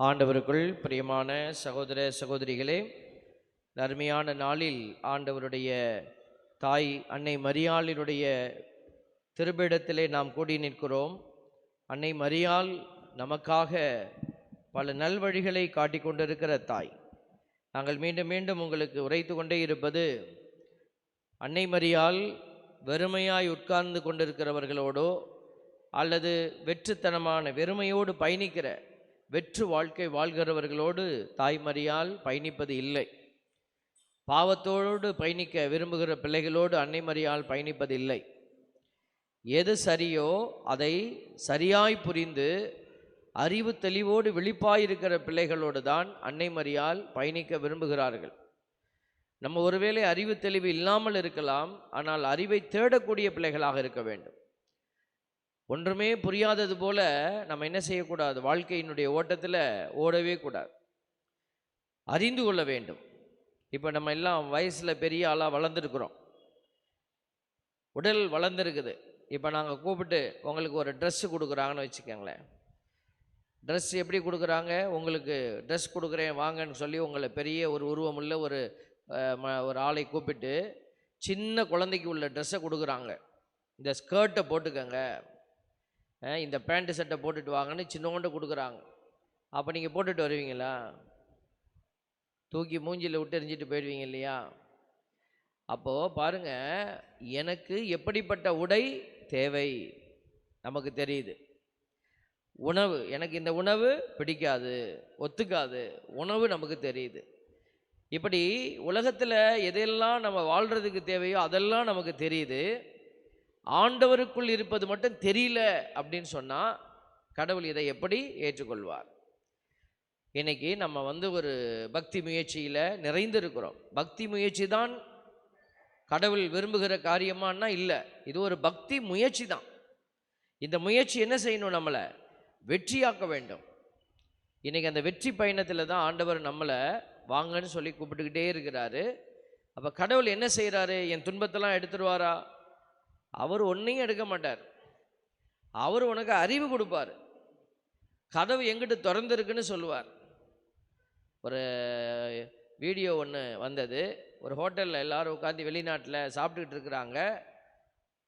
ஆண்டவருக்குள் பிரியமான சகோதர சகோதரிகளே, அருமையான நாளில் ஆண்டவருடைய தாய் அன்னை மரியாளினுடைய திருப்பீடத்திலே நாம் கூடி நிற்கிறோம். அன்னை மரியாள் நமக்காக பல நல்வழிகளை காட்டிக் கொண்டிருக்கிற தாய். நாங்கள் மீண்டும் மீண்டும் உங்களுக்கு உரைத்து கொண்டே இருப்பது, அன்னை மரியாள் வெறுமையாய் உட்கார்ந்து கொண்டிருக்கிறவர்களோடோ அல்லது வெற்றுத்தனமான வெறுமையோடு பயணிக்கிற வெற்று வாழ்க்கை வாழ்கிறவர்களோடு தாய் மரியாள் பயணிப்பது இல்லை. பாவத்தோடு பயணிக்க விரும்புகிற பிள்ளைகளோடு அன்னை மரியாள் பயணிப்பது இல்லை. எது சரியோ அதை சரியாய் புரிந்து அறிவு தெளிவோடு விழிப்பாயிருக்கிற பிள்ளைகளோடு தான் அன்னை மரியாள் பயணிக்க விரும்புகிறார்கள். நம்ம ஒருவேளை அறிவு தெளிவு இல்லாமல் இருக்கலாம், ஆனால் அறிவை தேடக்கூடிய பிள்ளைகளாக இருக்க வேண்டும். ஒன்றுமே புரியாதது போல நம்ம என்ன செய்யக்கூடாது, வாழ்க்கையினுடைய ஓட்டத்தில் ஓடவே கூடாது, அறிந்து கொள்ள வேண்டும். இப்போ நம்ம எல்லாம் வயசில் பெரிய ஆளாக வளர்ந்துருக்குறோம், உடல் வளர்ந்துருக்குது. இப்போ நாங்கள் கூப்பிட்டு உங்களுக்கு ஒரு ட்ரெஸ்ஸு கொடுக்குறாங்கன்னு வச்சுக்கோங்களேன். ட்ரெஸ் எப்படி கொடுக்குறாங்க, உங்களுக்கு ட்ரெஸ் கொடுக்குறேன் வாங்கன்னு சொல்லி உங்களை பெரிய ஒரு உருவமுள்ள ஒரு ஆளை கூப்பிட்டு சின்ன குழந்தைக்கு உள்ள ட்ரெஸ்ஸை கொடுக்குறாங்க. இந்த ஸ்கர்ட்டை போட்டுக்கங்க, இந்த பேண்ட்டு சட்டை போட்டுட்டு வாங்கன்னு சின்னோண்டு கொடுக்குறாங்க. அப்போ நீங்கள் போட்டுட்டு வருவீங்களா? தூக்கி மூஞ்சியில் விட்டு எரிஞ்சிட்டு போயிடுவீங்க இல்லையா? அப்போது பாருங்கள், எனக்கு எப்படிப்பட்ட உடை தேவை நமக்கு தெரியுது. உணவு, எனக்கு இந்த உணவு பிடிக்காது, ஒத்துக்காது, உணவு நமக்கு தெரியுது. இப்படி உலகத்தில் எதெல்லாம் நம்ம வாழ்கிறதுக்கு தேவையோ அதெல்லாம் நமக்கு தெரியுது. ஆண்டவருக்குள் இருப்பது மட்டும் தெரியல அப்படின்னு சொன்னால் கடவுள் இதை எப்படி ஏற்றுக்கொள்வார்? இன்னைக்கு நம்ம ஒரு பக்தி முயற்சியில் நிறைந்திருக்கிறோம். பக்தி முயற்சி தான் கடவுள் விரும்புகிற காரியமானா இல்லை, இது ஒரு பக்தி முயற்சி தான். இந்த முயற்சி என்ன செய்யணும், நம்மளை வெற்றியாக்க வேண்டும். இன்னைக்கு அந்த வெற்றி பயணத்தில் தான் ஆண்டவர் நம்மளை வாங்கன்னு சொல்லி கூப்பிட்டுக்கிட்டே இருக்கிறாரு. அப்போ கடவுள் என்ன செய்கிறாரு? என் துன்பத்தெல்லாம் எடுத்துருவாரா? அவர் ஒன்றையும் எடுக்க மாட்டார். அவர் உனக்கு அறிவு கொடுப்பார். கதவு எங்கிட்ட திறந்துருக்குன்னு சொல்லுவார். ஒரு வீடியோ ஒன்று வந்தது. ஒரு ஹோட்டலில் எல்லோரும் உட்காந்து வெளிநாட்டில் சாப்பிட்டுக்கிட்டு இருக்கிறாங்க.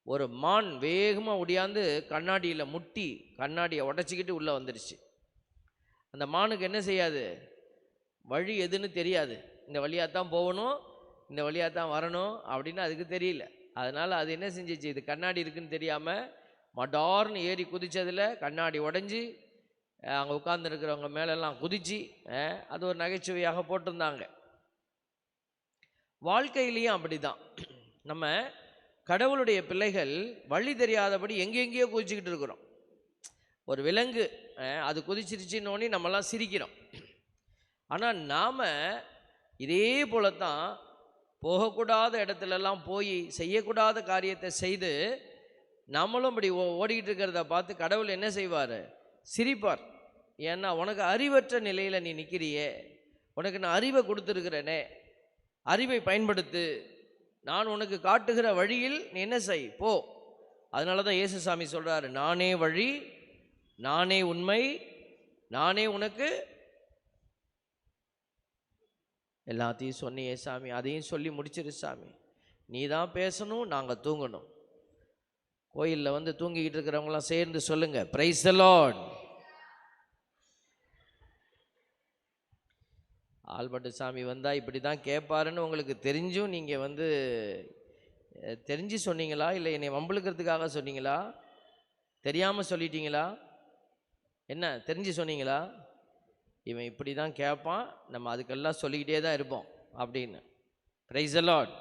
ஒரு மான் வேகமாக ஒடியாந்து கண்ணாடியில் முட்டி கண்ணாடியை உடச்சிக்கிட்டு உள்ளே வந்துடுச்சு. அந்த மானுக்கு என்ன செய்யாது, வழி எதுன்னு தெரியாது. இந்த வழியாக தான் போகணும், இந்த வழியாக தான் வரணும் அப்படின்னு அதுக்கு தெரியல. அதனால் அது என்ன செஞ்சிச்சு, இது கண்ணாடி இருக்குன்னு தெரியாமல் மடார்னு ஏறி குதித்ததில் கண்ணாடி உடஞ்சி அங்கே உட்கார்ந்துருக்கிறவங்க மேலெல்லாம் குதிச்சு அது ஒரு நகைச்சுவையாக போட்டிருந்தாங்க. வாழ்க்கையிலையும் அப்படி தான். நம்ம கடவுளுடைய பிள்ளைகள் வழி தெரியாதபடி எங்கெங்கேயோ குதிச்சுக்கிட்டு இருக்கிறோம். ஒரு விலங்கு அது குதிச்சிருச்சுன்னோடனே நம்மலாம் சிரிக்கிறோம். ஆனால் நாம் இதே போலத்தான் போகக்கூடாத இடத்துலலாம் போய் செய்யக்கூடாத காரியத்தை செய்து நம்மளும் இப்படி ஓடிக்கிட்டு இருக்கிறத பார்த்து கடவுள் என்ன செய்வார்? சிரிப்பார். ஏன்னா உனக்கு அறிவற்ற நிலையில் நீ நிற்கிறியே, உனக்கு நான் அறிவை கொடுத்துருக்கிறேனே, அறிவை பயன்படுத்து, நான் உனக்கு காட்டுகிற வழியில் நீ என்ன செய், போ. அதனால தான் இயேசுசாமி சொல்கிறாரு, நானே வழி, நானே உண்மை, நானே உனக்கு எல்லாத்தையும் சொன்னியே சாமி, அதையும் சொல்லி முடிச்சிரு சாமி, நீ தான் பேசணும், நாங்கள் தூங்கணும். கோயிலில் தூங்கிக்கிட்டு இருக்கிறவங்களாம் சேர்ந்து சொல்லுங்க, பிரைஸ் தி லார்ட். ஆல்பர்ட் சாமி வந்தால் இப்படி தான் கேட்பாருன்னு உங்களுக்கு தெரிஞ்சும் நீங்கள் தெரிஞ்சு சொன்னீங்களா, இல்லை என்னை வம்பளுக்கிறதுக்காக சொன்னீங்களா, தெரியாமல் சொல்லிட்டீங்களா, என்ன தெரிஞ்சு சொன்னீங்களா? இவன் இப்படி தான் கேட்பான், நம்ம அதுக்கெல்லாம் சொல்லிக்கிட்டே தான் இருப்போம் அப்படின்னு. Praise the Lord.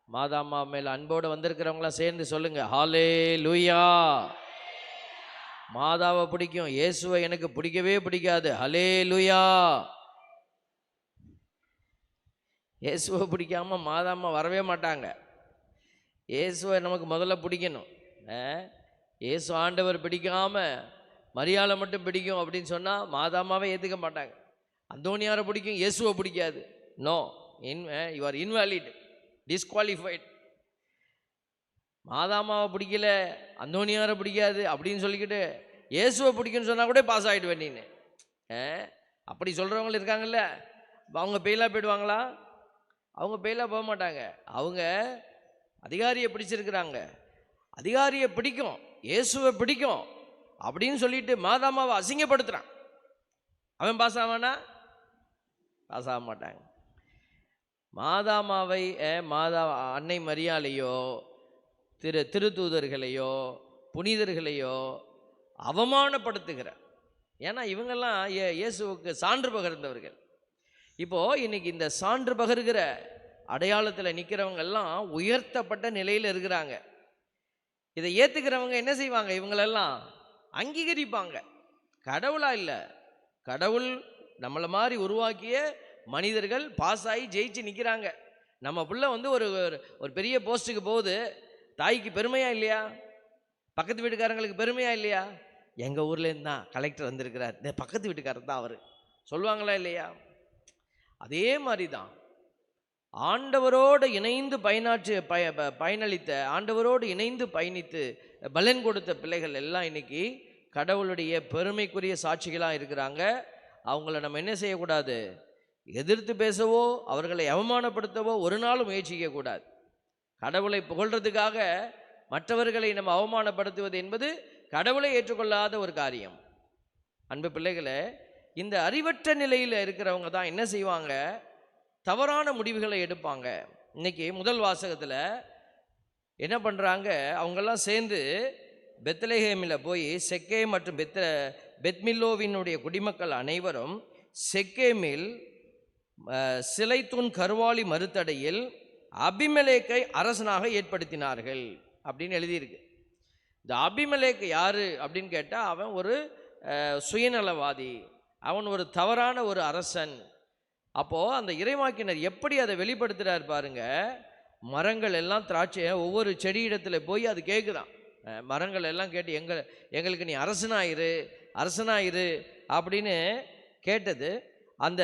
மாதாம்மா மேலே அன்போடு வந்திருக்கிறவங்களாம் சேர்ந்து சொல்லுங்க, ஹல்லேலூயா. மாதாவை பிடிக்கும், இயேசுவை எனக்கு பிடிக்கவே பிடிக்காது, ஹல்லேலூயா. இயேசுவை பிடிக்காம மாதாம்மா வரவே மாட்டாங்க. இயேசுவை நமக்கு முதல்ல பிடிக்கணும். இயேசு ஆண்டவர் பிடிக்காம மரியாதை மட்டும் பிடிக்கும் அப்படின்னு சொன்னால் மாதாமாவே ஏற்றுக்க மாட்டாங்க. அந்தோனியாரை பிடிக்கும், இயேசுவை பிடிக்காது. No, you are invalid, disqualified. மாதாமாவை பிடிக்கல, அந்தோனியாரை பிடிக்காது அப்படின்னு சொல்லிக்கிட்டு இயேசுவை பிடிக்குன்னு சொன்னால் கூட பாஸ் ஆகிடுவேன் நீ. அப்படி சொல்கிறவங்க இருக்காங்கல்ல, அவங்க பெயிலாக போயிடுவாங்களா? அவங்க பெயிலாக போக மாட்டாங்க. அவங்க அதிகாரியை பிடிச்சிருக்கிறாங்க, அதிகாரியை பிடிக்கும், இயேசுவை பிடிக்கும் அப்படின்னு சொல்லிட்டு மாதாமாவை அசிங்கப்படுத்துகிறான். அவன் பாஸ் ஆவானா? பாஸ் ஆக மாட்டாங்க. மாதாமாவை அன்னை மரியாளையோ திருத்தூதர்களையோ புனிதர்களையோ அவமானப்படுத்துகிற, ஏன்னா இவங்கெல்லாம் இயேசுவுக்கு சான்று பகர்ந்தவர்கள். இப்போது இன்னைக்கு இந்த சான்று பகர்கிற அடையாளத்தில் நிற்கிறவங்க எல்லாம் உயர்த்தப்பட்ட நிலையில் இருக்கிறாங்க. இதை ஏற்றுக்கிறவங்க என்ன செய்வாங்க? இவங்களெல்லாம் அங்கீகரிப்பாங்க. கடவுளாக இல்லை, கடவுள் நம்மளை மாதிரி உருவாக்கிய மனிதர்கள் பாஸ் ஆகி ஜெயிச்சு நிற்கிறாங்க. நம்ம பிள்ளை ஒரு பெரிய போஸ்ட்டுக்கு போகுது, தாய்க்கு பெருமையா இல்லையா? பக்கத்து வீட்டுக்காரங்களுக்கு பெருமையா இல்லையா? எங்கள் ஊர்லேருந்து தான் கலெக்டர் வந்திருக்கிறார், இந்த பக்கத்து வீட்டுக்காரர் தான் அவர், சொல்லுவாங்களா இல்லையா? அதே மாதிரி தான் ஆண்டவரோடு இணைந்து பயனளித்த, ஆண்டவரோடு இணைந்து பயணித்து பலன் கொடுத்த பிள்ளைகள் எல்லாம் இன்னைக்கு கடவுளுடைய பெருமைக்குரிய சாட்சிகளாக இருக்கிறாங்க. அவங்கள நம்ம என்ன செய்யக்கூடாது? எதிர்த்து பேசவோ அவர்களை அவமானப்படுத்தவோ ஒரு நாளும் முயற்சிக்க கூடாது. கடவுளை புகழ்றதுக்காக மற்றவர்களை நம்ம அவமானப்படுத்துவது என்பது கடவுளை ஏற்றுக்கொள்ளாத ஒரு காரியம். அன்பு பிள்ளைகளே, இந்த அறிவற்ற நிலையில் இருக்கிறவங்க தான் என்ன செய்வாங்க? தவறான முடிவுகளை எடுப்பாங்க. இன்னைக்கு முதல் வாசகத்தில் என்ன பண்ணுறாங்க? அவங்கெல்லாம் சேர்ந்து பெத்லெஹேமில் போய் செக்கேம் மற்றும் பெத்மில்லோவினுடைய குடிமக்கள் அனைவரும் செக்கேமில் சிலைத்தூண் கருவாளி மறுத்தடையில் அபிமெலேக்கை அரசனாக ஏற்படுத்தினார்கள் அப்படின்னு எழுதியிருக்கு. இந்த அபிமெலேக்கு யாரு அப்படின்னு கேட்டால், அவன் ஒரு சுயநலவாதி, அவன் ஒரு தவறான ஒரு அரசன். அப்போது அந்த இறைவாக்கினர் எப்படி அதை வெளிப்படுத்துகிறார் பாருங்க. மரங்கள் எல்லாம் திராட்சை ஒவ்வொரு செடியிடத்தில் போய் அது கேட்குதான். மரங்கள் எல்லாம் கேட்டு எங்களுக்கு நீ அரசனாயிரு அப்படின்னு கேட்டது. அந்த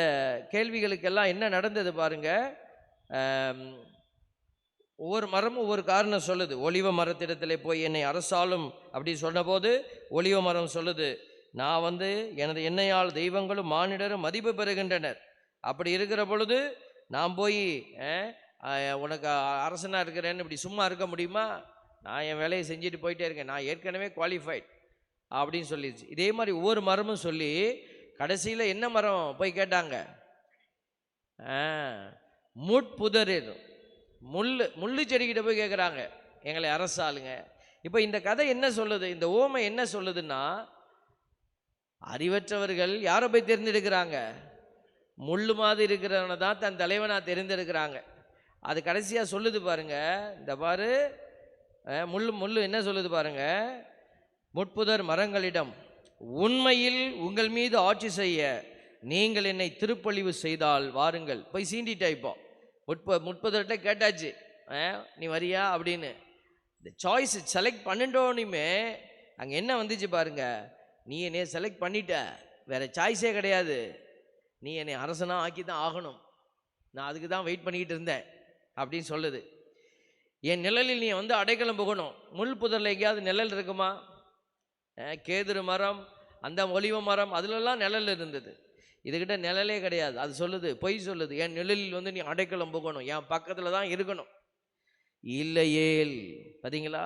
கேள்விகளுக்கெல்லாம் என்ன நடந்தது பாருங்க. ஒவ்வொரு மரமும் ஒவ்வொரு காரணம் சொல்லுது. ஒலிவ மரத்திடத்தில் போய் என்னை அரசாலும் அப்படி சொன்னபோது ஒலிவ மரம் சொல்லுது, நான் எனது என்னையால் தெய்வங்களும் மானிடரும் மதிப்பு பெறுகின்றனர், அப்படி இருக்கிற பொழுது நான் போய் உனக்கு அரசனாக இருக்கிறேன்னு இப்படி சும்மா இருக்க முடியுமா? நான் என் வேலையை செஞ்சுட்டு போயிட்டே இருக்கேன், நான் ஏற்கனவே குவாலிஃபைட் அப்படின்னு சொல்லிடுச்சு. இதே மாதிரி ஒவ்வொரு மரமும் சொல்லி கடைசியில் என்ன மரம் போய் கேட்டாங்க? முட்புதரில் முள்ளு செடிக்கிட்ட போய் கேட்குறாங்க, எங்களை அரசாளுங்க. இப்போ இந்த கதை என்ன சொல்லுது? இந்த ஓமை என்ன சொல்லுதுன்னா, அறிவற்றவர்கள் யாரை போய் தேர்ந்தெடுக்கிறாங்க? முள்ளு மாதிரி இருக்கிறவனை தான் தன் தலைவனாக தேர்ந்தெடுக்கிறாங்க. அது கடைசியாக சொல்லுது பாருங்க. இந்த பாரு முள்ளு என்ன சொல்லுது பாருங்க. முட்புதர் மரங்களிடம், உண்மையில் உங்கள் மீது ஆட்சி செய்ய நீங்கள் என்னை திருப்பொழிவு செய்தால் வாருங்கள். போய் சீண்டிட்டா. இப்போ முட்புதர்கிட்ட கேட்டாச்சு, நீ வரியா அப்படின்னு. இந்த சாய்ஸ் செலக்ட் பண்ணிட்டோன்னுமே அங்கே என்ன வந்துச்சு பாருங்க. நீ என்னை செலக்ட் பண்ணிட்ட, வேற சாய்ஸே கிடையாது, நீ என்னை அரசனாக ஆக்கி தான் ஆகணும், நான் அதுக்கு தான் வெயிட் பண்ணிக்கிட்டு இருந்தேன் அப்படின்னு சொல்லுது. என் நிழலில் நீ அடைக்கலம் புகணும். முள் புதரில் எங்கேயாவது நிழல் இருக்குமா? கேதுரு மரம், அந்த ஒலிவ மரம், அதுலெல்லாம் நிழல் இருந்தது. இதுகிட்ட நிழலே கிடையாது. அது சொல்லுது, பொய் சொல்லுது, என் நிழலில் நீ அடைக்கலம் புகணும், என் பக்கத்தில் தான் இருக்கணும். இல்லையேல், பார்த்தீங்களா,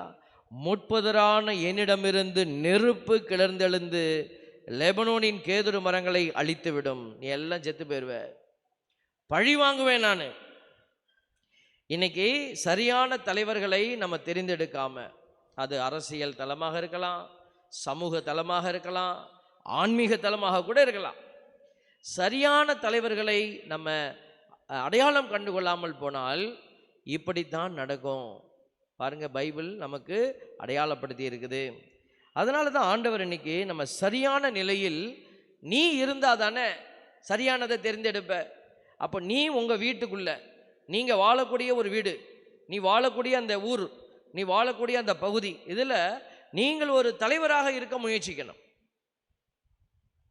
முட்புதரான என்னிடமிருந்து நெருப்பு கிளர்ந்தெழுந்து லெபனோனின் கேதுரு மரங்களை அழித்துவிடும், நீ எல்லாம் செத்து போயிடுவ, பழி வாங்குவேன் நான். இன்னைக்கு சரியான தலைவர்களை நம்ம தெரிந்தெடுக்காம, அது அரசியல் தளமாக இருக்கலாம், சமூக தளமாக இருக்கலாம், ஆன்மீக தளமாக கூட இருக்கலாம், சரியான தலைவர்களை நம்ம அடையாளம் கண்டுகொள்ளாமல் போனால் இப்படித்தான் நடக்கும். பாருங்க, பைபிள் நமக்கு அடையாளப்படுத்தி இருக்குது. அதனால தான் ஆண்டவர் இன்னைக்கு நம்ம சரியான நிலையில் நீ இருந்தால் தானே சரியானதை தெரிந்தெடுப்ப. அப்போ நீ உங்கள் வீட்டுக்குள்ள, நீங்கள் வாழக்கூடிய ஒரு வீடு, நீ வாழக்கூடிய அந்த ஊர், நீ வாழக்கூடிய அந்த பகுதி, இதில் நீங்கள் ஒரு தலைவராக இருக்க முயற்சிக்கணும்.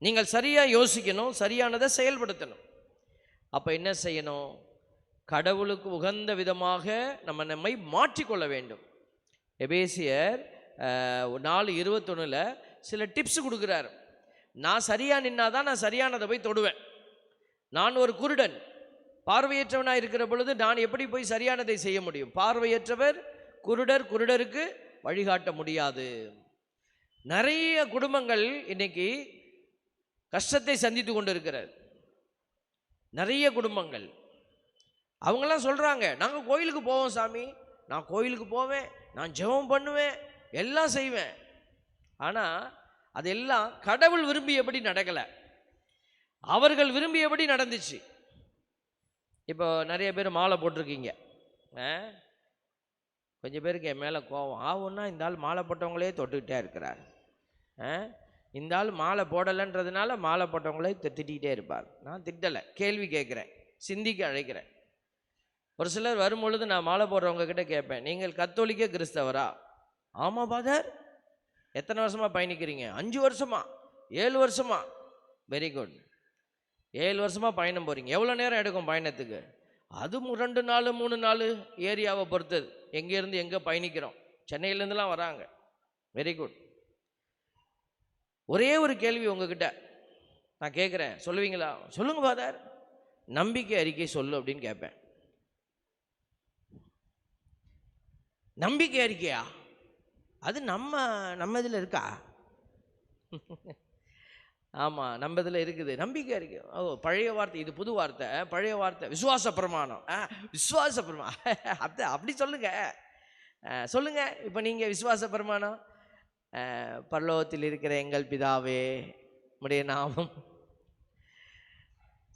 நீங்கள் சரியாக யோசிக்கணும், சரியானதை செயல்படுத்தணும். அப்போ என்ன செய்யணும்? கடவுளுக்கு உகந்த விதமாக நம்மை மாற்றிக்கொள்ள வேண்டும். எபேசியர் 4:21 சில டிப்ஸ் கொடுக்குறார். நான் சரியாக நின்னாதான் நான் சரியானதை போய் தொடுவேன். நான் ஒரு குருடன், பார்வையற்றவனாக இருக்கிற பொழுது நான் எப்படி போய் சரியானதை செய்ய முடியும்? பார்வையற்றவர் குருடர், குருடருக்கு வழிகாட்ட முடியாது. நிறைய குடும்பங்கள் இன்னைக்கு கஷ்டத்தை சந்தித்து கொண்டு இருக்கிறது. நிறைய குடும்பங்கள் அவங்கெல்லாம் சொல்கிறாங்க, நாங்கள் கோயிலுக்கு போவோம் சாமி, நான் கோயிலுக்கு போவேன், நான் ஜெபம் பண்ணுவேன், எல்லாம் செய்வேன். ஆனால் அதெல்லாம் கடவுள் விரும்பியபடி நடக்கலை, அவர்கள் விரும்பியபடி நடந்துச்சு. இப்போ நிறைய பேர் மாலை போட்டிருக்கீங்க. கொஞ்சம் பேருக்கு என் மேலே கோவம் ஆகும்னா, இந்த ஆள் மாலை போட்டவங்களே தொட்டுக்கிட்டே இருக்கிறார், இந்த ஆள் மாலை போடலைன்றதுனால மாலை போட்டவங்களே திட்டிகிட்டே இருப்பார். நான் திட்டலை, கேள்வி கேட்குறேன், சிந்திக்க அழைக்கிறேன். ஒரு சிலர் வரும்பொழுது நான் மாலை போடுறவங்க கிட்ட கேட்பேன், நீங்கள் கத்தோலிக்க கிறிஸ்தவரா? ஆமாம் ஃபாதர். எத்தனை வருஷமாக பயணிக்கிறீங்க? 5 வருஷமா, 7 வருஷமா. Very good. 7 வருஷமாக பயணம் போகிறீங்க. எவ்வளோ நேரம் எடுக்கும் பயணத்துக்கு? அது 2 நாள் 3 நாள், ஏரியாவை பொறுத்தது, எங்கேருந்து எங்கே பயணிக்கிறோம். சென்னையிலேருந்துலாம் வராங்க. Very good. ஒரே ஒரு கேள்வி உங்ககிட்ட நான் கேட்குறேன், சொல்லுவீங்களா? சொல்லுங்க ஃபாதர். நம்பிக்கை அறிக்கை சொல்லு அப்படின்னு கேட்பேன். நம்பிக்கை அறிக்கையா? அது நம்ம இதில் இருக்கா? ஆமாம், நம்ம இதில் இருக்குது நம்பிக்கை அறிக்கை. பழைய வார்த்தை, இது புது வார்த்தை, பழைய வார்த்தை விசுவாச பிரமாணம். விசுவாச பிரமாணம் அப்படி சொல்லுங்க, சொல்லுங்க. இப்போ நீங்கள் விசுவாச பிரமாணம், பரலோகத்தில் இருக்கிற எங்கள் பிதாவே உம்முடைய நாமம்.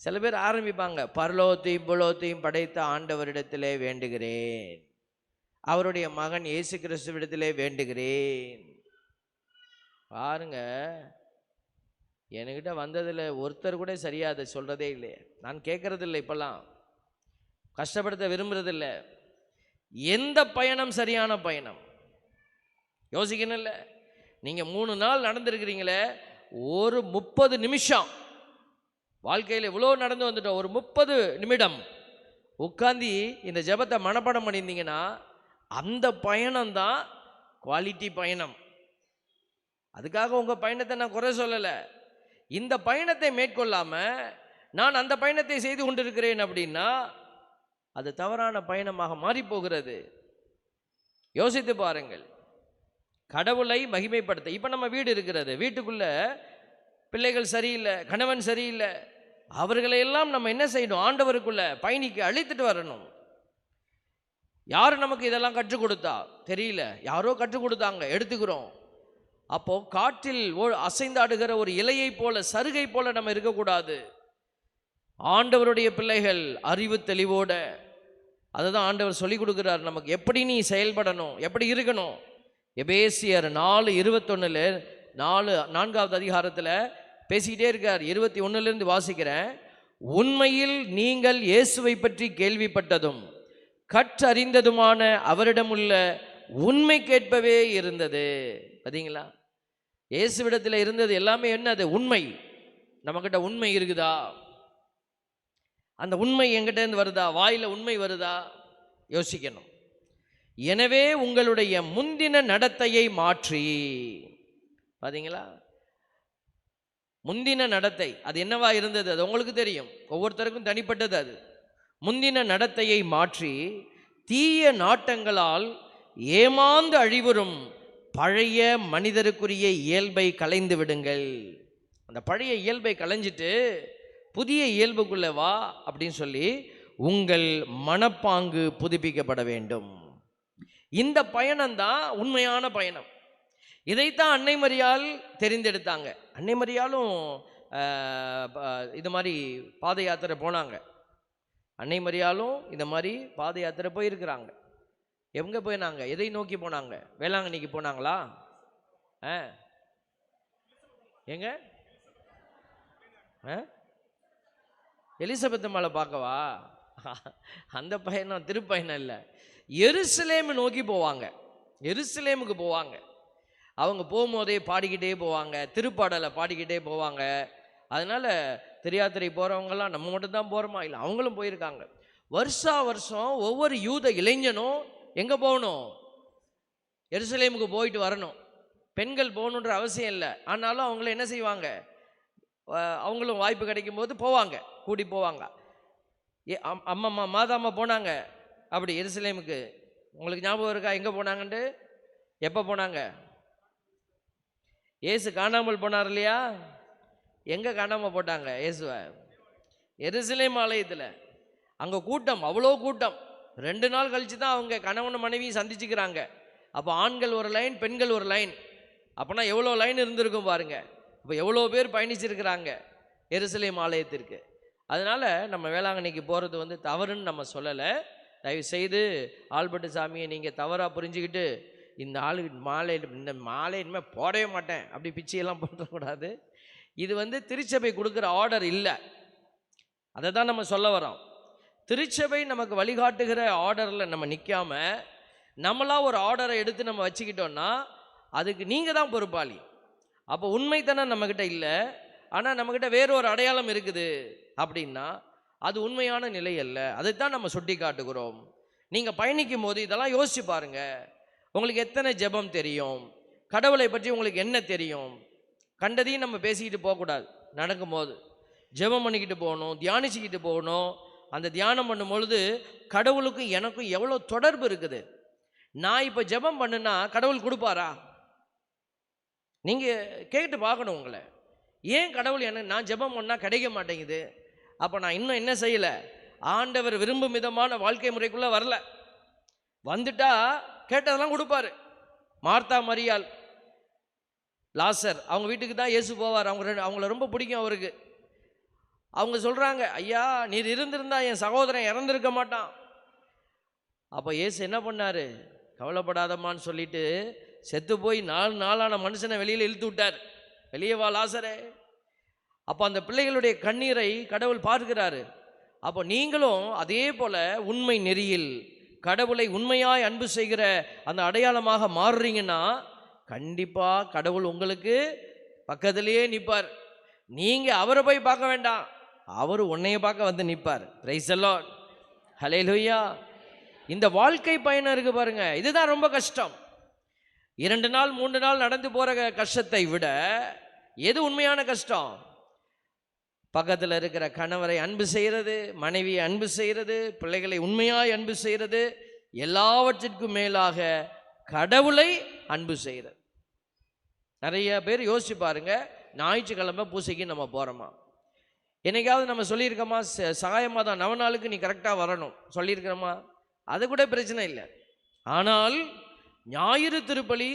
சில பேர் ஆரம்பிப்பாங்க, பரலோகத்தையும் புலோகத்தையும் படைத்த ஆண்டவரிடத்திலே வேண்டுகிறேன், அவருடைய மகன் இயேசு கிறிஸ்துவிடத்திலே வேண்டுகிறேன். பாருங்க, என்கிட்ட வந்ததில் ஒருத்தர் கூட சரியா அதை சொல்கிறதே இல்லை. நான் கேட்கறதில்லை, இப்போல்லாம் கஷ்டப்படுத்த விரும்புறதில்லை. எந்த பயணம் சரியான பயணம் யோசிக்கணும் இல்லை? நீங்கள் 3 நாள் நடந்திருக்கிறீங்களே, ஒரு 30 நிமிஷம் வாழ்க்கையில் இவ்வளோ நடந்து வந்துட்டோம், ஒரு 30 நிமிடம் உட்காந்து இந்த ஜெபத்தை மனப்பாடம் பண்ணியிருந்தீங்கன்னா அந்த பயணம்தான் குவாலிட்டி பயணம். அதுக்காக உங்கள் பயணத்தை நான் குறை சொல்லலை. இந்த பயணத்தை மேற்கொள்ளாமல் நான் அந்த பயணத்தை செய்து கொண்டிருக்கிறேன் அப்படின்னா அது தவறான பயணமாக மாறிப்போகிறது. யோசித்து பாருங்கள். கடவுளை மகிமைப்படுத்த, இப்போ நம்ம வீடு இருக்கிறது, வீட்டுக்குள்ளே பிள்ளைகள் சரியில்லை, கணவன் சரியில்லை, அவர்களையெல்லாம் நம்ம என்ன செய்யணும்? ஆண்டவருக்குள்ள பயணிக்க அழைத்துட்டு வரணும். யார் நமக்கு இதெல்லாம் கற்றுக் கொடுத்தா தெரியல, யாரோ கற்றுக் கொடுத்தாங்க, எடுத்துக்கிறோம். அப்போ காற்றில் அசைந்தாடுகிற ஒரு இலையை போல, சருகை போல நம்ம இருக்கக்கூடாது. ஆண்டவருடைய பிள்ளைகள் அறிவு தெளிவோட, அதுதான் ஆண்டவர் சொல்லி கொடுக்குறார் நமக்கு, எப்படி நீ செயல்படணும், எப்படி இருக்கணும். எபேசியர் 4:21 4வது அதிகாரத்தில் பேசிக்கிட்டே இருக்கார். 21 வாசிக்கிறேன். உண்மையில் நீங்கள் இயேசுவை பற்றி கேள்விப்பட்டதும் கற்றறிந்ததுமான அவரிடம் உள்ள உண்மை கேட்பவே இருந்தது. பார்த்தீங்களா? இயேசுவிடத்தில் இருந்தது எல்லாமே என்னது? உண்மை. நம்மக்கிட்ட உண்மை இருக்குதா? அந்த உண்மை எங்கிட்ட இருந்து வருதா? வாயில உண்மை வருதா? யோசிக்கணும். எனவே உங்களுடைய முந்தின நடத்தையை மாற்றி, பார்த்தீங்களா, முந்தின நடத்தை அது என்னவா இருந்தது? அது உங்களுக்கு தெரியும், ஒவ்வொருத்தருக்கும் தனிப்பட்டது. அது முந்தின நடத்தையை மாற்றி தீய நாட்டங்களால் ஏமாந்து அழிவுறும் பழைய மனிதருக்குரிய இயல்பை களைந்து விடுங்கள். அந்த பழைய இயல்பை களைஞ்சிட்டு புதிய இயல்புக்குள்ள வா அப்படின்னு சொல்லி உங்கள் மனப்பாங்கு புதுப்பிக்கப்பட வேண்டும். இந்த பயணம்தான் உண்மையான பயணம். இதைத்தான் அன்னை மரியாள் தெரிந்தெடுத்தாங்க. அன்னை மரியாளும் இது மாதிரி பாத யாத்திரை போனாங்க. அன்னை மரியாளும் இந்த மாதிரி பாத யாத்திரை போயிருக்கிறாங்க. எங்கே போயினாங்க? எதை நோக்கி போனாங்க? வேளாங்கண்ணிக்கு போனாங்களா? எங்க? எலிசபெத் மலை பார்க்கவா? அந்த பயணம் திருப்பயணம் இல்லை. எருசலேம் நோக்கி போவாங்க. எருசலேமுக்கு போவாங்க. அவங்க போகும்போதே பாடிக்கிட்டே போவாங்க, திருப்பாடலை பாடிக்கிட்டே போவாங்க. அதனால் தெரியாத்திரை போகிறவங்கெல்லாம் நம்ம மட்டும்தான் போகிறோமா? இல்லை, அவங்களும் போயிருக்காங்க. வருஷா வருஷம் ஒவ்வொரு யூத இளைஞனும் எங்கே போகணும்? எருசலேமுக்கு போயிட்டு வரணும். பெண்கள் போகணுன்ற அவசியம் இல்லை. ஆனாலும் அவங்கள என்ன செய்வாங்க? அவங்களும் வாய்ப்பு கிடைக்கும் போது போவாங்க, கூடி போவாங்க. அம்மம்மா மாதாம்மா போனாங்க அப்படி எருசலேமுக்கு. உங்களுக்கு ஞாபகம் இருக்கா எங்கே போனாங்கன்ட்டு? எப்போ போனாங்க? இயேசு காணாமல் போனார் இல்லையா? எங்கே காணாமல் போட்டாங்க இயேசுவை? எருசலேம் ஆலயத்தில். அங்கே கூட்டம், அவ்வளோ கூட்டம். 2 நாள் கழித்து தான் அவங்க கணவன் மனைவியும் சந்திச்சுக்கிறாங்க. அப்போ ஆண்கள் ஒரு லைன், பெண்கள் ஒரு லைன். அப்போனா எவ்வளோ லைன் இருந்திருக்கும் பாருங்க. இப்போ எவ்வளோ பேர் பயணிச்சிருக்கிறாங்க எருசலேம் ஆலயத்திற்கு. அதனால் நம்ம வேளாங்கண்ணிக்கு போகிறது வந்து தவறுன்னு நம்ம சொல்லலை. தயவுசெய்து ஆல்பர்ட் சாமியை நீங்கள் தவறாக புரிஞ்சுக்கிட்டு இந்த இந்த மாலை இனிமேல் போடவே மாட்டேன் அப்படி பிச்சையெல்லாம் போடக்கூடாது. இது வந்து திருச்சபை கொடுக்குற ஆர்டர் இல்லை. அதை தான் நம்ம சொல்ல வரோம். திருச்சபை நமக்கு வழிகாட்டுகிற ஆர்டரில் நம்ம நிற்காம நம்மளா ஒரு ஆர்டரை எடுத்து நம்ம வச்சுக்கிட்டோன்னா அதுக்கு நீங்கள் தான் பொறுப்பாளி. அப்போ உண்மைத்தனம் நம்மக்கிட்ட இல்லை, ஆனால் நம்மக்கிட்ட வேற ஒரு அடையாளம் இருக்குது அப்படின்னா அது உண்மையான நிலை அல்ல. அதைத்தான் நம்ம சுட்டி காட்டுகிறோம். நீங்கள் பயணிக்கும் போது இதெல்லாம் யோசிச்சு பாருங்க. உங்களுக்கு எத்தனை ஜெபம் தெரியும்? கடவுளை பற்றி உங்களுக்கு என்ன தெரியும்? கண்டதையும் நம்ம பேசிக்கிட்டு போகக்கூடாது. நடக்கும்போது ஜெபம் பண்ணிக்கிட்டு போகணும், தியானிச்சுக்கிட்டு போகணும். அந்த தியானம் பண்ணும் பொழுது கடவுளுக்கும் எனக்கும் எவ்வளோ தொடர்பு இருக்குது. நான் இப்போ ஜெபம் பண்ணுனா கடவுள் கொடுப்பாரா? நீங்கள் கேட்டு பார்க்கணும் உங்களை. ஏன் கடவுள் எனக்கு நான் ஜெபம் பண்ணால் கிடைக்க மாட்டேங்குது? அப்போ நான் இன்னும் என்ன செய்யலை? ஆண்டவர் விரும்பும் விதமான வாழ்க்கை முறைக்குள்ளே வரல. வந்துட்டா கேட்டதெல்லாம் கொடுப்பாரு. மார்த்தா, மரியாள், லாசர் அவங்க வீட்டுக்கு தான் இயேசு போவார். அவங்கள ரொம்ப பிடிக்கும் அவருக்கு. அவங்க சொல்கிறாங்க, ஐயா நீர் இருந்திருந்தா என் சகோதரன் இறந்துருக்க மாட்டான். அப்போ இயேசு என்ன பண்ணார்? கவலைப்படாதம்மான்னு சொல்லிட்டு செத்து போய் 4 நாளான மனுஷனை வெளியில் இழுத்து விட்டார். வெளியே வா லாசரே. அப்போ அந்த பிள்ளைகளுடைய கண்ணீரை கடவுள் பார்க்கிறாரு. அப்போ நீங்களும் அதே போல் உண்மை நெறியில் கடவுளை உண்மையாய் அன்பு செய்கிற அந்த அடையாளமாக மாறுறீங்கன்னா கண்டிப்பாக கடவுள் உங்களுக்கு பக்கத்திலேயே நிற்பார். நீங்கள் அவரை போய் பார்க்க வேண்டாம், அவர் உன்னைய பார்க்க வந்து நிற்பார். பிரைஸ் தி லார்ட், ஹல்லேலூயா. இந்த வாழ்க்கை பயணம் இருக்கு பாருங்க, இதுதான் ரொம்ப கஷ்டம். 2 நாள் 3 நாள் நடந்து போகிற கஷ்டத்தை விட எது உண்மையான கஷ்டம்? பக்கத்தில் இருக்கிற கணவரை அன்பு செய்கிறது, மனைவியை அன்பு செய்கிறது, பிள்ளைகளை உண்மையாய் அன்பு செய்கிறது, எல்லாவற்றிற்கும் மேலாக கடவுளை அன்பு செய்கிறது. நிறைய பேர் யோசிச்சு பாருங்க, ஞாயிற்றுக்கிழமை பூசைக்கு நம்ம போகிறோமா? என்னைக்காவது நம்ம சொல்லியிருக்கோமா சகாயமாக தான் நவநாளுக்கு நீ கரெக்டாக வரணும் சொல்லியிருக்கிறோமா? அது கூட பிரச்சனை இல்லை. ஆனால் ஞாயிறு திருப்பலி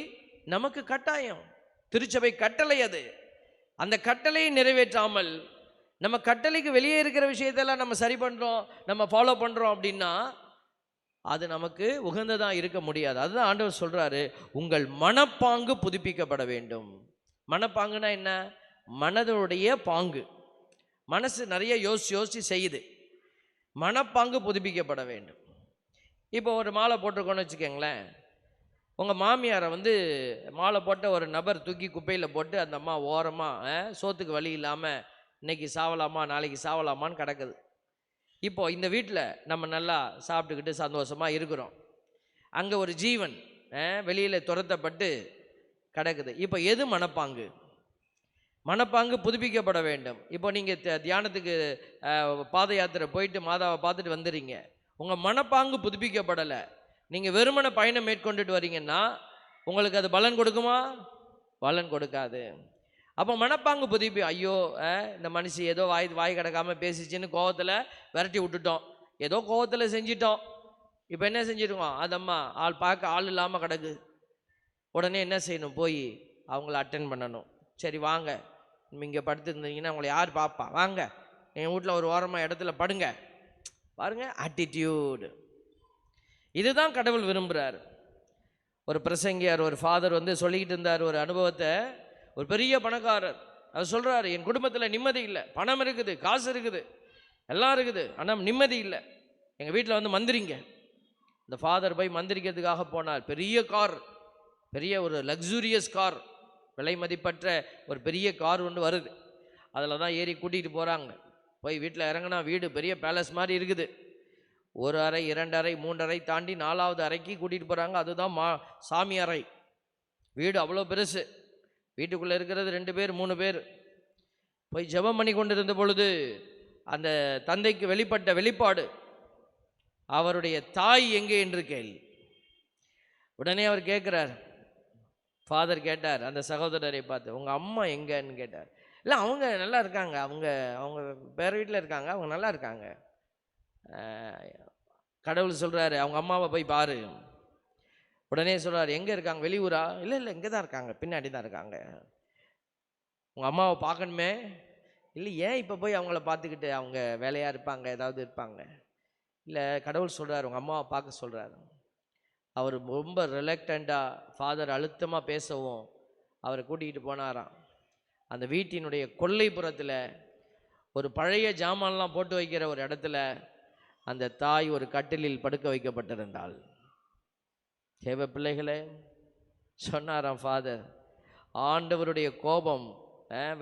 நமக்கு கட்டாயம், திருச்சபை கட்டளை. அது அந்த கட்டளையை நிறைவேற்றாமல் நம்ம கட்டளைக்கு வெளியே இருக்கிற விஷயத்தெல்லாம் நம்ம சரி பண்ணுறோம், நம்ம ஃபாலோ பண்ணுறோம் அப்படின்னா அது நமக்கு உகந்ததாக இருக்க முடியாது. அதுதான் ஆண்டவர் சொல்கிறாரு, உங்கள் மனப்பாங்கு புதுப்பிக்கப்பட வேண்டும். மனப்பாங்குனா என்ன? மனதுடைய பாங்கு. மனசு நிறைய யோசிச்சு செய்யுது. மனப்பாங்கு புதுப்பிக்கப்பட வேண்டும். இப்போ ஒரு மாலை போட்டிருக்கோன்னு வச்சுக்கோங்களேன். உங்கள் மாமியாரை வந்து மாலை போட்ட ஒரு நபர் தூக்கி குப்பையில் போட்டு அந்த அம்மா ஓரமாக சோத்துக்கு வழி இல்லாமல் இன்னைக்கு சாவலாமா நாளைக்கு சாவலாமான்னு கிடக்குது. இப்போ இந்த வீட்டில் நம்ம நல்லா சாப்பிட்டுக்கிட்டு சந்தோஷமாக இருக்கிறோம். அங்கே ஒரு ஜீவன் வெளியில் துரத்தப்பட்டு கிடக்குது. இப்போ எது மனப்பாங்கு? மனப்பாங்கு புதுப்பிக்கப்பட வேண்டும். இப்போ நீங்கள் தியானத்துக்கு பாத யாத்திரை போயிட்டு மாதாவை பார்த்துட்டு வந்துடுறீங்க, உங்கள் மனப்பாங்கு புதுப்பிக்கப்படலை, நீங்கள் வெறுமனை பயணம் மேற்கொண்டுட்டு வரீங்கன்னா உங்களுக்கு அது பலன் கொடுக்குமா? பலன் கொடுக்காது. அப்போ மனப்பாங்கு புதுப்பி, ஐயோ இந்த மனுஷி ஏதோ வாய் கிடக்காமல் பேசிச்சின்னு கோவத்தில் விரட்டி விட்டுட்டோம், ஏதோ கோவத்தில் செஞ்சிட்டோம். இப்போ என்ன செஞ்சிருக்கோம்? அதம்மா பார்க்க ஆள் இல்லாமல் கிடக்கு. உடனே என்ன செய்யணும்? போய் அவங்கள அட்டென்ட் பண்ணணும். சரி வாங்க, இங்கே படுத்துருந்தீங்கன்னா உங்களை யார் பார்ப்பா, வாங்க என் வீட்டில் ஒரு ஓரமாக இடத்துல படுங்க. பாருங்க ஆட்டிடியூடு. இதுதான் கடவுள் விரும்புகிறார். ஒரு பிரசங்கியார், ஒரு ஃபாதர் வந்து சொல்லிக்கிட்டு இருந்தார் ஒரு அனுபவத்தை. ஒரு பெரிய பணக்காரர் அவர் சொல்கிறாரு, என் குடும்பத்தில் நிம்மதி இல்லை, பணம் இருக்குது, காசு இருக்குது, எல்லாம் இருக்குது, ஆனால் நிம்மதி இல்லை, எங்கள் வீட்டில் வந்து மந்திரிங்க. இந்த ஃபாதர் போய் மந்திரிக்கிறதுக்காக போனார். பெரிய கார், பெரிய ஒரு லக்ஸூரியஸ் கார், விலை மதிப்பற்ற ஒரு பெரிய கார் ஒன்று வருது. அதில் தான் ஏறி கூட்டிகிட்டு போகிறாங்க. போய் வீட்டில் இறங்கினா வீடு பெரிய பேலஸ் மாதிரி இருக்குது. 1 அறை 2 அறை 3 அறை தாண்டி 4வது அறைக்கு கூட்டிகிட்டு போகிறாங்க. அதுதான் சாமி அறை. வீடு அவ்வளோ பெருசு. வீட்டுக்குள்ளே இருக்கிறது 2 பேர் 3 பேர். போய் ஜெபம் பண்ணி கொண்டிருந்த பொழுது அந்த தந்தைக்கு வெளிப்பட்ட வெளிப்பாடு, அவருடைய தாய் எங்கே என்று கேள்வி. உடனே அவர் கேட்குறார், ஃபாதர் கேட்டார் அந்த சகோதரரை பார்த்து, உங்கள் அம்மா எங்கன்னு கேட்டார். இல்லை, அவங்க நல்லா இருக்காங்க, அவங்க அவங்க பேர வீட்டில் இருக்காங்க, அவங்க நல்லா இருக்காங்க. கடவுள் சொல்கிறாரு, அவங்க அம்மாவை போய் பாரு. உடனே சொல்கிறார், எங்கே இருக்காங்க, வெளியூரா? இல்லை இல்லை, இங்கே தான் இருக்காங்க, பின்னாடி தான் இருக்காங்க. உங்கள் அம்மாவை பார்க்கணுமே. இல்லை, ஏன் இப்போ போய் அவங்கள பார்த்துக்கிட்டு, அவங்க வேலையாக இருப்பாங்க, ஏதாவது இருப்பாங்க. இல்லை, கடவுள் சொல்கிறார் உங்கள் அம்மாவை பார்க்க சொல்கிறார். அவர் ரொம்ப ரிலக்டண்ட்டாக ஃபாதர் அழுத்தமாக பேசவும் அவரை கூட்டிகிட்டு போனாராம். அந்த வீட்டினுடைய கொல்லைப்புறத்தில் ஒரு பழைய ஜாமான்லாம் போட்டு வைக்கிற ஒரு இடத்துல அந்த தாய் ஒரு கட்டிலில் படுக்க வைக்கப்பட்டிருந்தாள். தேவ பிள்ளைகளே, சொன்னாராம் ஃபாதர், ஆண்டவருடைய கோபம்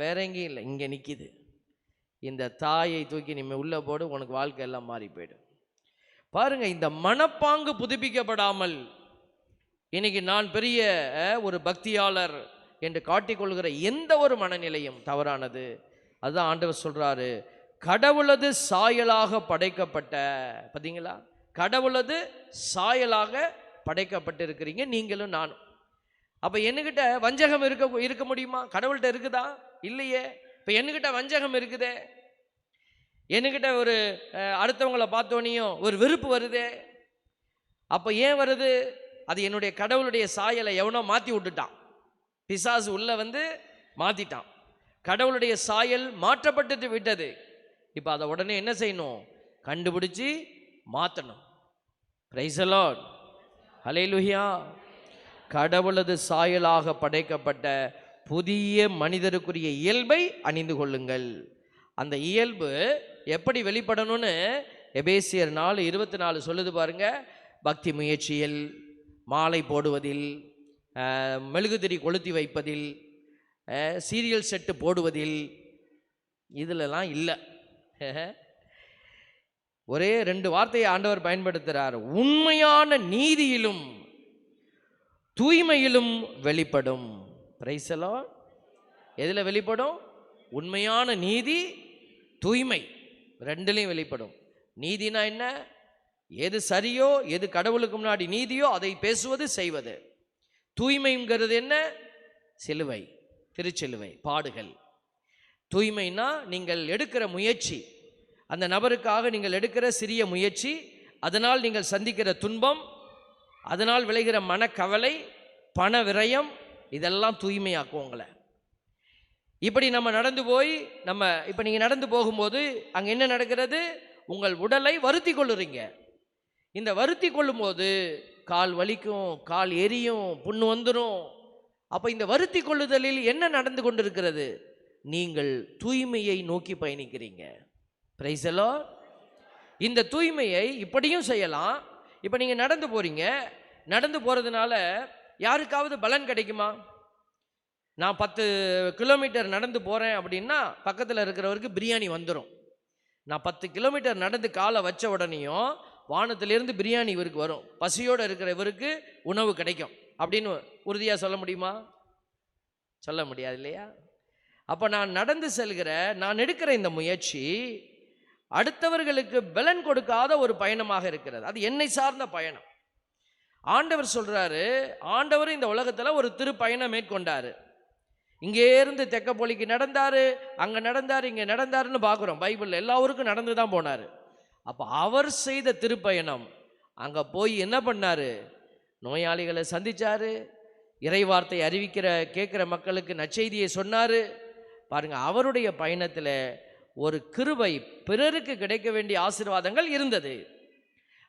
வேற எங்கேயும் இல்லை, இங்கே நிற்கிது. இந்த தாயை தூக்கி நீ உள்ளே போடு, உனக்கு வாழ்க்கை எல்லாம் மாறி போயிடும். பாருங்க, இந்த மனப்பாங்கு புதுப்பிக்கப்படாமல் இன்னைக்கு நான் பெரிய ஒரு பக்தியாளர் என்று காட்டிக்கொள்கிற எந்த ஒரு மனநிலையும் தவறானது. அதுதான் ஆண்டவர் சொல்றாரு, கடவுளது சாயலாக படைக்கப்பட்ட, பார்த்தீங்களா, கடவுளது சாயலாக படைக்கப்பட்டிருக்கிறீங்க நீங்களும் நானும். அப்போ என்கிட்ட வஞ்சகம் இருக்க முடியுமா? கடவுள்கிட்ட இருக்குதா? இல்லையே. இப்போ என்கிட்ட வஞ்சகம் இருக்குதே, என்கிட்ட ஒரு அடுத்தவங்களை பார்த்தோனையும் ஒரு வெறுப்பு வருதே. அப்போ ஏன் வருது? அது என்னுடைய கடவுளுடைய சாயலை எவனோ மாற்றி விட்டுட்டான், பிசாசு உள்ள வந்து மாற்றிட்டான். கடவுளுடைய சாயல் மாற்றப்பட்டு விட்டது. இப்போ அதை உடனே என்ன செய்யணும்? கண்டுபிடிச்சி மாற்றணும். பிரைஸ் தி லார்ட், ஹல்லேலூயா. கடவுளது சாயலாக படைக்கப்பட்ட புதிய மனிதருக்குரிய இயல்பை அணிந்து கொள்ளுங்கள். அந்த இயல்பு எப்படி வெளிப்படணும்னு எபேசியர் 4:24 சொல்லுது பாருங்க. பக்தி முயற்சியில், மாலை போடுவதில், மெழுகுதிரி கொளுத்தி வைப்பதில், சீரியல் செட்டு போடுவதில், இதிலெல்லாம் இல்லை. ஒரே 2 வார்த்தையை ஆண்டவர் பயன்படுத்துகிறார். உண்மையான நீதியிலும் தூய்மையிலும் வெளிப்படும். Praise the Lord. எதில் வெளிப்படும்? உண்மையான நீதி, தூய்மை, ரெண்டுலையும் வெளிப்படும். நீதினா என்ன? எது சரியோ, எது கடவுளுக்கு முன்னாடி நீதியோ அதை பேசுவது, செய்வது. தூய்மைங்கிறது என்ன? சிலுவை, திருச்சிலுவை, பாடுகள். தூய்மைனா நீங்கள் எடுக்கிற முயற்சி, அந்த நபருக்காக நீங்கள் எடுக்கிற சிறிய முயற்சி, அதனால் நீங்கள் சந்திக்கிற துன்பம், அதனால் விளைகிற மனக்கவலை, பண விரயம், இதெல்லாம் தூய்மையாக்கும் உங்களை. இப்படி நம்ம நடந்து போய் இப்போ நீங்கள் நடந்து போகும்போது அங்கே என்ன நடக்கிறது? உங்கள் உடலை வருத்தி கொள்ளுறீங்க. இந்த வருத்தி கொள்ளும்போது கால் வலிக்கும், கால் எரியும், புண்ணு வந்துடும். அப்போ இந்த வருத்தி கொள்ளுதலில் என்ன நடந்து கொண்டிருக்கிறது? நீங்கள் தூய்மையை நோக்கி பயணிக்கிறீங்க. Praise the Lord. இந்த தூய்மையை இப்படியும் செய்யலாம். இப்போ நீங்கள் நடந்து போகிறீங்க, நடந்து போகிறதுனால யாருக்காவது பலன் கிடைக்குமா? நான் 10 கிலோமீட்டர் நடந்து போகிறேன் அப்படின்னா பக்கத்தில் இருக்கிறவருக்கு பிரியாணி வந்துடும். நான் 10 கிலோமீட்டர் நடந்து காலை வச்ச உடனேயும் வானத்திலேருந்து பிரியாணி இவருக்கு வரும். பசியோடு இருக்கிற இவருக்கு உணவு கிடைக்கும் அப்படின்னு உறுதியாக சொல்ல முடியுமா? சொல்ல முடியாது இல்லையா? அப்போ நான் நடந்து செல்கிற, நான் எடுக்கிற இந்த முயற்சி அடுத்தவர்களுக்கு பலன் கொடுக்காத ஒரு பயணமாக இருக்கிறது. அது என்னை சார்ந்த பயணம். ஆண்டவர் சொல்கிறாரு, ஆண்டவர் இந்த உலகத்தில் ஒரு திருப்பயணம் மேற்கொண்டார். இங்கேருந்து தெக்கப்பொலிக்கு நடந்தார், அங்கே நடந்தார், இங்கே நடந்தாருன்னு பார்க்குறோம் பைபிளில். எல்லா ஊருக்கும் நடந்து தான் போனார். அப்போ அவர் செய்த திருப்பயணம், அங்கே போய் என்ன பண்ணார்? நோயாளிகளை சந்தித்தார், இறைவார்த்தை கேட்குற மக்களுக்கு நற்செய்தியை சொன்னார். பாருங்கள், அவருடைய பயணத்தில் ஒரு கிருபை, பிறருக்கு கிடைக்க வேண்டிய ஆசீர்வாதங்கள் இருந்தது.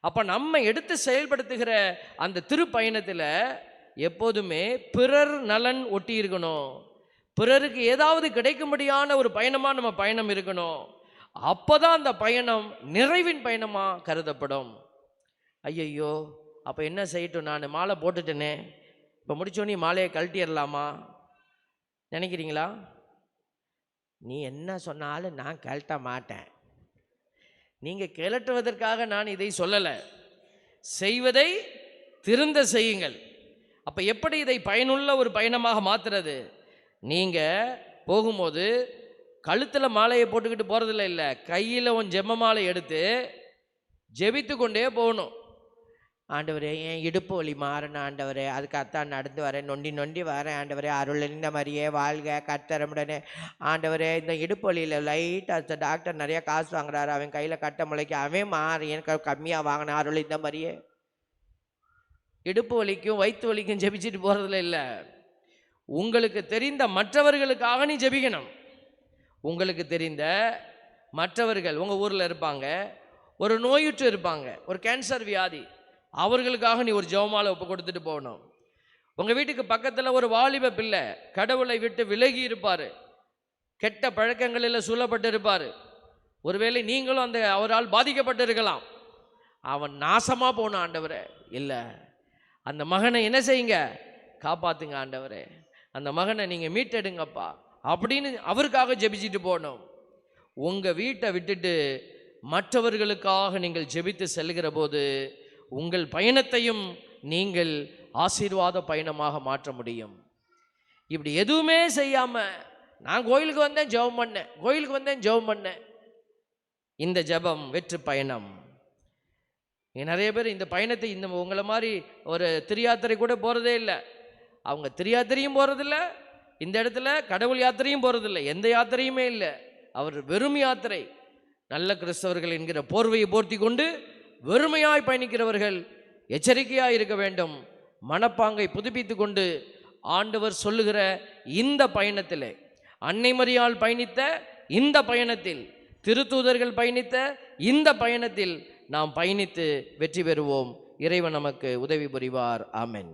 அப்போ நம்ம எடுத்து செயல்படுத்துகிற அந்த திருப்பயணத்தில் எப்போதுமே பிறர் நலன் ஒட்டி இருக்கணும். பிறருக்கு ஏதாவது கிடைக்கும்படியான ஒரு பயணமாக நம்ம பயணம் இருக்கணும். அப்போதான் அந்த பயணம் நிறைவின் பயணமாக கருதப்படும். ஐயையோ, அப்போ என்ன செய்யட்டும், நான் மாலை போட்டுட்டேனே, இப்போ முடிச்சோன்னே மாலையை கழட்டிடலாமா நினைக்கிறீங்களா? நீ என்ன சொன்னாலும் நான் கழட்ட மாட்டேன். நீங்கள் கிளட்டுவதற்காக நான் இதை சொல்லலை. செய்வதை திருந்த செய்யுங்கள். அப்போ எப்படி இதை பயனுள்ள ஒரு பயணமாக மாற்றுறது? நீங்கள் போகும்போது கழுத்தில் மாலையை போட்டுக்கிட்டு போகிறதில்ல, இல்லை, கையில் உன் ஜெப மாலை எடுத்து ஜெபித்து கொண்டே போகணும். ஆண்டவரே என் இடுப்பு வலி மாறணும் ஆண்டவரே, அதுக்காகத்தான் நடந்து வரேன், நொண்டி நொண்டி வரேன் ஆண்டவரே, அருள் இந்த மாதிரியே வாழ்க கத்தரமுடனே. ஆண்டவரே இந்த இடுப்பு வலியில் லைட்டாக டாக்டர் நிறையா காசு வாங்குறாரு, அவன் கையில் கட்ட முளைக்க அவன் மாறி எனக்கு கம்மியாக வாங்கின அருள் இந்த மாதிரியே. இடுப்பு வலிக்கும் வயிற்று வலிக்கும் ஜெபிச்சுட்டு போகிறதுல இல்லை, உங்களுக்கு தெரிந்த மற்றவர்களுக்காக நீ ஜெபிக்கணும். உங்களுக்கு தெரிந்த மற்றவர்கள் உங்கள் ஊரில் இருப்பாங்க, ஒரு நோயுற்று இருப்பாங்க, ஒரு கேன்சர் வியாதி, அவர்களுக்காக நீ ஒரு ஜெபமாலை ஒப்பு கொடுத்துட்டு போகணும். உங்கள் வீட்டுக்கு பக்கத்தில் ஒரு வாலிப பிள்ளை கடவுளை விட்டு விலகி இருப்பார், கெட்ட பழக்கங்களில் சூழப்பட்டு இருப்பார், ஒருவேளை நீங்களும் அந்த அவரால் பாதிக்கப்பட்டு இருக்கலாம். அவன் நாசமாக போகணும் ஆண்டவரே, இல்லை, அந்த மகனை என்ன செய்யுங்க, காப்பாற்றுங்க ஆண்டவரே, அந்த மகனை நீங்கள் மீட்டெடுங்கப்பா அப்படின்னு அவருக்காக ஜெபிச்சுட்டு போகணும். உங்கள் வீட்டை விட்டுட்டு மற்றவர்களுக்காக நீங்கள் ஜெபித்து செல்கிற போது உங்கள் பயணத்தையும் நீங்கள் ஆசீர்வாத பயணமாக மாற்ற முடியும். இப்படி எதுவுமே செய்யாமல் நான் கோயிலுக்கு வந்தேன் ஜெபம் பண்ணேன், கோயிலுக்கு வந்தேன் ஜெபம் பண்ணேன், இந்த ஜெபம் வெற்று பயணம். நிறைய பேர் இந்த பயணத்தை இந்த உங்களை மாதிரி ஒரு திரியாத்திரை கூட போகிறதே இல்லை. அவங்க திரியாத்திரையும் போகிறதில்ல, இந்த இடத்துல கடவுள் யாத்திரையும் போகிறதில்லை, எந்த யாத்திரையுமே இல்லை. அவர் வெறும் யாத்திரை. நல்ல கிறிஸ்தவர்கள் என்கிற போர்வையை போர்த்தி கொண்டு வெறுமையாய் பயணிக்கிறவர்கள் எச்சரிக்கையாக இருக்க வேண்டும். மனப்பாங்கை புதுப்பித்து கொண்டு ஆண்டவர் சொல்லுகிற இந்த பயணத்தில், அன்னை மரியாள் பயணித்த இந்த பயணத்தில், திருத்தூதர்கள் பயணித்த இந்த பயணத்தில் நாம் பயணித்து வெற்றி பெறுவோம். இறைவன் நமக்கு உதவி புரிவார். ஆமென்.